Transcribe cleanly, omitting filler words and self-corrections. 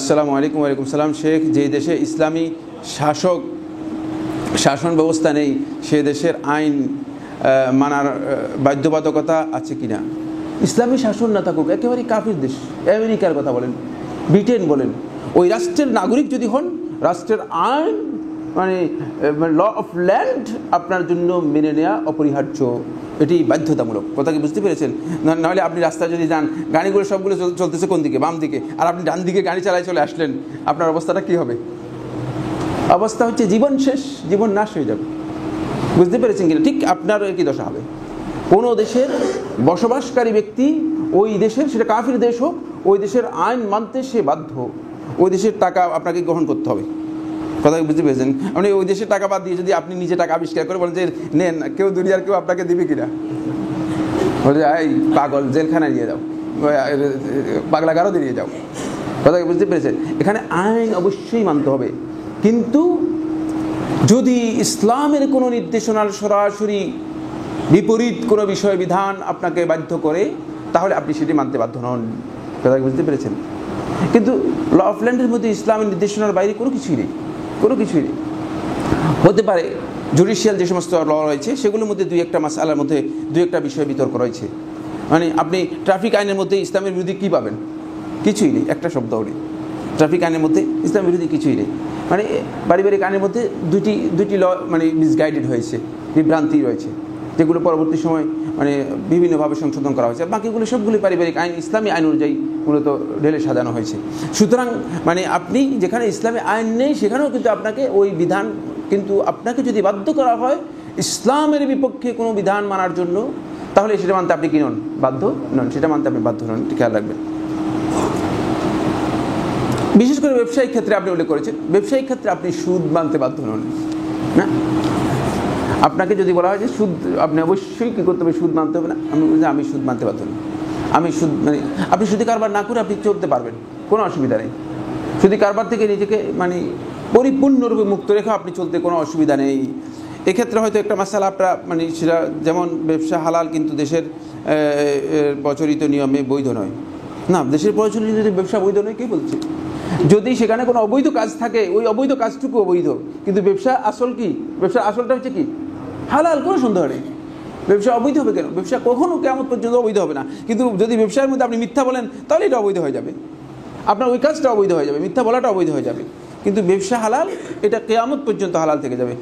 আসসালামু আলাইকুম। ওয়ালাইকুম সালাম। শেখ, যে দেশে ইসলামী শাসন ব্যবস্থা নেই সে দেশের আইন মানার বাধ্যবাধকতা আছে কিনা? ইসলামী শাসন না থাকুক, একেবারেই কাফির দেশ, আমেরিকার কথা বলেন, ব্রিটেন বলেন, ওই রাষ্ট্রের নাগরিক যদি হন, রাষ্ট্রের আইন মানে ল অফ ল্যান্ড আপনার জন্য মেনে নেওয়া অপরিহার্য, এটি বাধ্যতামূলক। কথা কি বুঝতে পেরেছেন? নাহলে আপনি রাস্তায় যদি যান, গাড়িগুলো সবগুলো চলতেছে কোন দিকে? বাম দিকে, আর আপনি ডান দিকে গাড়ি চালায় চলে আসলেন, আপনার অবস্থাটা কী হবে? অবস্থা হচ্ছে জীবন শেষ, জীবন নাশ হয়ে যাবে। বুঝতে পেরেছেন কিনা? ঠিক আপনারও একই দশা হবে। কোনো দেশের বসবাসকারী ব্যক্তি ওই দেশের, সেটা কাফির দেশ হোক, ওই দেশের আইন মানতে সে বাধ্য। ওই দেশের টাকা আপনাকে গ্রহণ করতে হবে। কথা বুঝতে পেরেছেন? মানে ওই দেশের টাকা বাদ দিয়ে যদি আপনি নিজে টাকা আবিষ্কার করে বলেন যে নেন, কেউ দুনিয়ার কেউ আপনাকে দিবে কিনা? বলে এই পাগল, জেলখানায় নিয়ে যাও, পাগলা গারদে নিয়ে যাও। কথা বুঝতে পেরেছেন? এখানে আইন অবশ্যই মানতে হবে, কিন্তু যদি ইসলামের কোনো নির্দেশনার সরাসরি বিপরীত কোনো বিষয় বিধান আপনাকে বাধ্য করে, তাহলে আপনি সেটি মানতে বাধ্য নন। কথা বুঝতে পেরেছেন? কিন্তু ল অফ ল্যান্ডের মধ্যে ইসলামের নির্দেশনার বাইরে কোনো কিছুই নেই, কোনো কিছুই নেই। হতে পারে জুডিশিয়াল যে সমস্ত ল রয়েছে সেগুলোর মধ্যে দুই একটা মাসআলার মধ্যে দুই একটা বিষয় বিতর্ক রয়েছে। মানে আপনি ট্রাফিক আইনের মধ্যে ইসলামের বিরোধী কী পাবেন? কিছুই নেই, একটা শব্দও নেই। ট্রাফিক আইনের মধ্যে ইসলামের বিরোধী কিছুই নেই। মানে পারিবারিক আইনের মধ্যে দুইটি ল মানে মিসগাইডেড হয়েছে, বিভ্রান্তি রয়েছে, যেগুলো পরবর্তী সময় মানে বিভিন্নভাবে সংশোধন করা হয়েছে। বাকিগুলো সবগুলি পারিবারিক আইন, ইসলামী আইন অনুযায়ী মূলত ঢেলে সাজানো হয়েছে। সুতরাং মানে আপনি যেখানে ইসলামী আইন নেই সেখানেও কিন্তু আপনাকে ওই বিধান, কিন্তু আপনাকে যদি বাধ্য করা হয় ইসলামের বিপক্ষে কোনো বিধান মানার জন্য, তাহলে সেটা মানতে আপনি কি নন? বাধ্য নন। সেটা মানতে আপনি বাধ্য নন, খেয়াল রাখবেন। বিশেষ করে ব্যবসায়িক ক্ষেত্রে আপনি উল্লেখ করেছেন, ব্যবসায়িক ক্ষেত্রে আপনি সুদ মানতে বাধ্য নন। না, আপনাকে যদি বলা হয় যে সুদ, আপনি অবশ্যই কী করতে হবে? সুদ মানতে হবে না। আমি সুদ মানতে বাধ্য নই। আমি সুদ মানে আপনি সুদি কারবার না করে আপনি চলতে পারবেন, কোনো অসুবিধা নেই। সুদি কারবার থেকে নিজেকে মানে পরিপূর্ণরূপে মুক্ত রেখে আপনি চলতে কোনো অসুবিধা নেই। এক্ষেত্রে হয়তো একটা মাসালা আপনার মানে সেটা, যেমন ব্যবসা হালাল কিন্তু দেশের প্রচলিত নিয়মে বৈধ নয়। না, দেশের প্রচলিত ব্যবসা বৈধ নয় কে বলছে? যদি সেখানে কোনো অবৈধ কাজ থাকে, ওই অবৈধ কাজটুকু অবৈধ, কিন্তু ব্যবসা আসল কি? ব্যবসার আসলটা হচ্ছে কি? হালাল, কোনো সন্দেহ নেই। ব্যবসা অবৈধ হবে কেন? ব্যবসা কখনো কিয়ামত পর্যন্ত অবৈধ হবে না। কিন্তু যদি ব্যবসার মধ্যে আপনি মিথ্যা বলেন, তাহলে এটা অবৈধ হয়ে যাবে। আপনার ওই কাজটা অবৈধ হয়ে যাবে, মিথ্যা বলাটা অবৈধ হয়ে যাবে। কিন্তু ব্যবসা হালাল, এটা কিয়ামত পর্যন্ত হালাল থেকে যাবে।